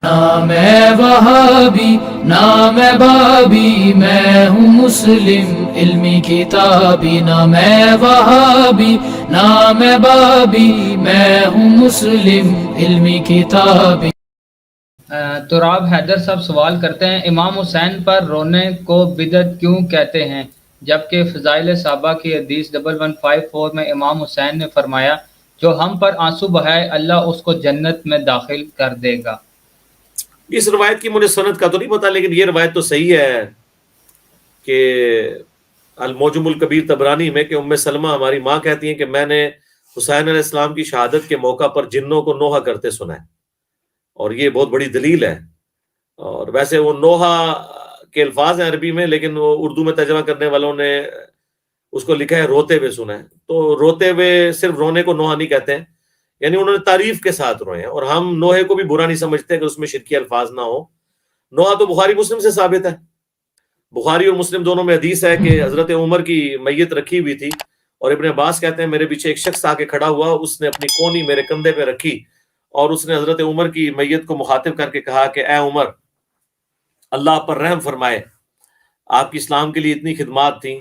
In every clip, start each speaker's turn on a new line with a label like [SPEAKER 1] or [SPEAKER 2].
[SPEAKER 1] نہ میں وہابی نہ میں بابی، میں ہوں مسلم علمی کتابی، نہ میں وہابی نہ میں بابی، میں ہوں مسلم علمی کتابی۔
[SPEAKER 2] تراب حیدر صاحب سوال کرتے ہیں، امام حسین پر رونے کو بدعت کیوں کہتے ہیں، جبکہ فضائل صحابہ کی حدیث 1154 میں امام حسین نے فرمایا جو ہم پر آنسو بہائے اللہ اس کو جنت میں داخل کر دے گا۔
[SPEAKER 3] اس روایت کی مجھے سند کا تو نہیں پتا، لیکن یہ روایت تو صحیح ہے کہ الموجم الکبیر طبرانی میں کہ ام سلمہ ہماری ماں کہتی ہیں کہ میں نے حسین علیہ السلام کی شہادت کے موقع پر جنوں کو نوحہ کرتے سنا ہے، اور یہ بہت بڑی دلیل ہے۔ اور ویسے وہ نوحہ کے الفاظ ہیں عربی میں، لیکن وہ اردو میں ترجمہ کرنے والوں نے اس کو لکھا ہے روتے ہوئے سنا ہے، تو روتے ہوئے صرف رونے کو نوحہ نہیں کہتے ہیں، یعنی انہوں نے تعریف کے ساتھ روئے ہیں، اور ہم نوحے کو بھی برا نہیں سمجھتے کہ اس میں شرکی الفاظ نہ ہو۔ نوحہ تو بخاری مسلم سے ثابت ہے، بخاری اور مسلم دونوں میں حدیث ہے کہ حضرت عمر کی میت رکھی ہوئی تھی، اور ابن عباس کہتے ہیں میرے پیچھے ایک شخص آ کے کھڑا ہوا، اس نے اپنی کونی میرے کندھے پہ رکھی اور اس نے حضرت عمر کی میت کو مخاطب کر کے کہا کہ اے عمر، اللہ آپ پر رحم فرمائے، آپ کی اسلام کے لیے اتنی خدمات تھیں،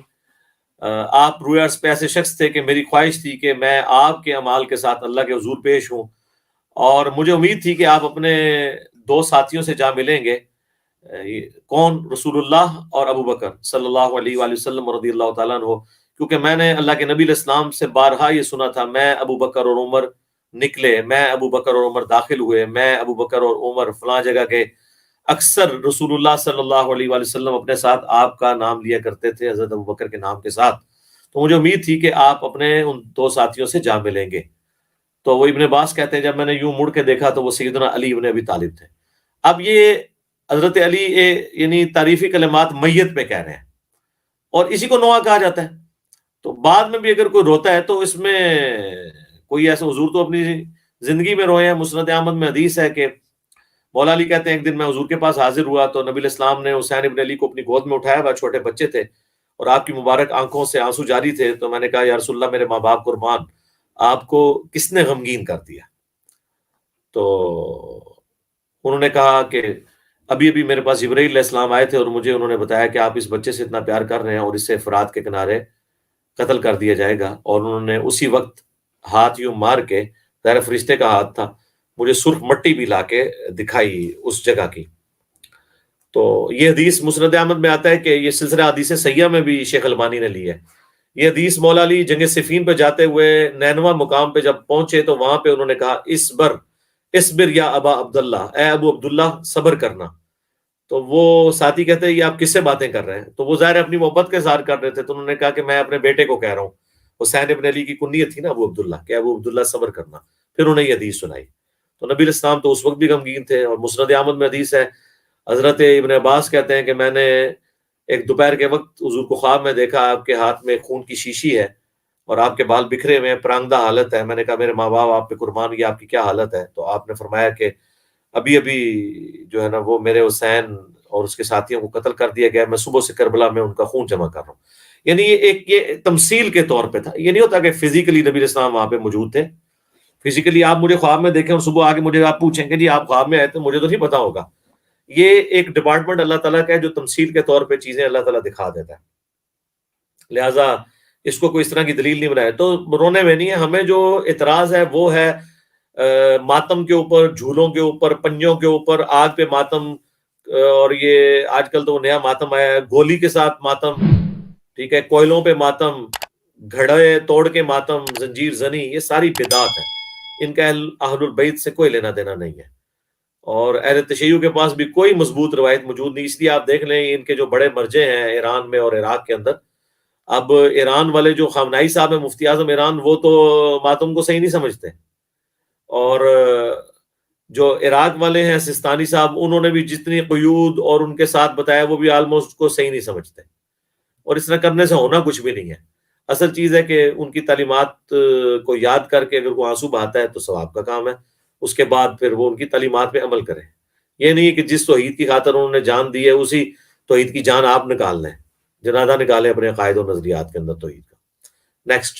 [SPEAKER 3] آپ روئے عرض پہ ایسے شخص تھے کہ میری خواہش تھی کہ میں آپ کے اعمال کے ساتھ اللہ کے حضور پیش ہوں، اور مجھے امید تھی کہ آپ اپنے دو ساتھیوں سے جا ملیں گے، کون؟ رسول اللہ اور ابو بکر صلی اللہ علیہ وآلہ وسلم رضی اللہ تعالیٰ عنہ، کیونکہ میں نے اللہ کے نبی علیہ السلام سے بارہا یہ سنا تھا، میں ابو بکر اور عمر نکلے، میں ابو بکر اور عمر داخل ہوئے، میں ابو بکر اور عمر فلاں جگہ گئے، اکثر رسول اللہ صلی اللہ علیہ وآلہ وسلم اپنے ساتھ آپ کا نام لیا کرتے تھے حضرت ابو بکر کے نام کے ساتھ، تو مجھے امید تھی کہ آپ اپنے ان دو ساتھیوں سے جا ملیں گے۔ تو وہ ابن عباس کہتے ہیں جب میں نے یوں مڑ کے دیکھا تو وہ سیدنا علی ابن ابی طالب تھے۔ اب یہ حضرت علی یعنی تعریفی کلمات میت پہ کہہ رہے ہیں، اور اسی کو نوحہ کہا جاتا ہے، تو بعد میں بھی اگر کوئی روتا ہے تو اس میں کوئی ایسا، حضور تو اپنی زندگی میں روئے ہیں، مسند احمد میں حدیث ہے کہ مولا علی کہتے ہیں ایک دن میں حضور کے پاس حاضر ہوا تو نبی علیہ السلام نے حسین ابن علی کو اپنی گود میں اٹھایا، وہ چھوٹے بچے تھے اور آپ کی مبارک آنکھوں سے آنسو جاری تھے، تو میں نے کہا یا رسول اللہ میرے ماں باپ قربان، آپ کو کس نے غمگین کر دیا؟ تو انہوں نے کہا کہ ابھی ابھی میرے پاس جبرائیل علیہ السلام آئے تھے اور مجھے انہوں نے بتایا کہ آپ اس بچے سے اتنا پیار کر رہے ہیں اور اسے فرات کے کنارے قتل کر دیا جائے گا، اور انہوں نے اسی وقت ہاتھ یوں مار کے، ظاہر فرشتے کا ہاتھ تھا، مجھے سرخ مٹی بھی لا کے دکھائی اس جگہ کی۔ تو یہ حدیث مسند احمد میں آتا ہے کہ یہ سلسلہ حدیث سیاح میں بھی شیخ البانی نے لی ہے۔ یہ حدیث مولا علی جنگ صفین پہ جاتے ہوئے نینوا مقام پہ جب پہنچے تو وہاں پہ انہوں نے کہا اسبر یا ابا عبداللہ، اے ابو عبداللہ صبر کرنا، تو وہ ساتھی کہتے ہیں یہ آپ کس سے باتیں کر رہے ہیں؟ تو وہ ظاہر اپنی محبت کا اظہار کر رہے تھے، تو انہوں نے کہا کہ میں اپنے بیٹے کو کہہ رہا ہوں، حسین ابن علی کی کنیت تھی نا ابو عبداللہ، کہ ابو عبداللہ صبر کرنا، پھر انہیں یہ حدیث سنائی۔ تو نبی علیہ السلام تو اس وقت بھی غمگین تھے، اور مسند احمد میں حدیث ہے، حضرت ابن عباس کہتے ہیں کہ میں نے ایک دوپہر کے وقت حضور کو خواب میں دیکھا، آپ کے ہاتھ میں خون کی شیشی ہے اور آپ کے بال بکھرے ہوئے ہیں، پرانگدہ حالت ہے۔ میں نے کہا میرے ماں باپ آپ پہ قربان، یہ آپ کی کیا حالت ہے؟ تو آپ نے فرمایا کہ ابھی ابھی جو ہے نا وہ میرے حسین اور اس کے ساتھیوں کو قتل کر دیا گیا، میں صبح سے کربلا میں ان کا خون جمع کر رہا ہوں۔ یعنی یہ تمثیل کے طور پہ تھا، یہ نہیں ہوتا کہ فزیکلی نبی علیہ السلام وہاں پہ موجود تھے، فزیکلی آپ مجھے خواب میں دیکھیں اور صبح آگے مجھے آپ پوچھیں کہ جی آپ خواب میں آئے تو مجھے تو نہیں پتا ہوگا۔ یہ ایک ڈپارٹمنٹ اللہ تعالیٰ کا ہے جو تمثیل کے طور پہ چیزیں اللہ تعالیٰ دکھا دیتا ہے، لہٰذا اس کو کوئی اس طرح کی دلیل نہیں بنائے۔ تو رونے میں نہیں ہے، ہمیں جو اعتراض ہے وہ ہے ماتم کے اوپر، جھولوں کے اوپر، پنجوں کے اوپر آگ پہ ماتم، اور یہ آج کل تو وہ نیا ماتم آیا ہے گولی کے ساتھ ماتم، ٹھیک ہے، کوئلوں پہ ماتم، گھڑے توڑ کے ماتم، زنجیر زنی، یہ ساری بدعات ہیں، ان کا اہل البیت سے کوئی لینا دینا نہیں ہے، اور اہل تشیع کے پاس بھی کوئی مضبوط روایت موجود نہیں۔ اس لیے آپ دیکھ لیں ان کے جو بڑے مرجع ہیں ایران میں اور عراق کے اندر، اب ایران والے جو خامنائی صاحب ہیں مفتی اعظم ایران، وہ تو ماتم کو صحیح نہیں سمجھتے، اور جو عراق والے ہیں سستانی صاحب، انہوں نے بھی جتنی قیود اور ان کے ساتھ بتایا وہ بھی آلموسٹ کو صحیح نہیں سمجھتے، اور اس طرح کرنے سے ہونا کچھ بھی نہیں ہے۔ اصل چیز ہے کہ ان کی تعلیمات کو یاد کر کے اگر وہ آنسو بہاتا ہے تو ثواب کا کام ہے، اس کے بعد پھر وہ ان کی تعلیمات پہ عمل کریں۔ یہ نہیں کہ جس توحید کی خاطر انہوں نے جان دی ہے اسی توحید کی جان آپ نکال لیں، جنازہ نکالیں اپنے عقائد و نظریات کے اندر توحید کا۔ نیکسٹ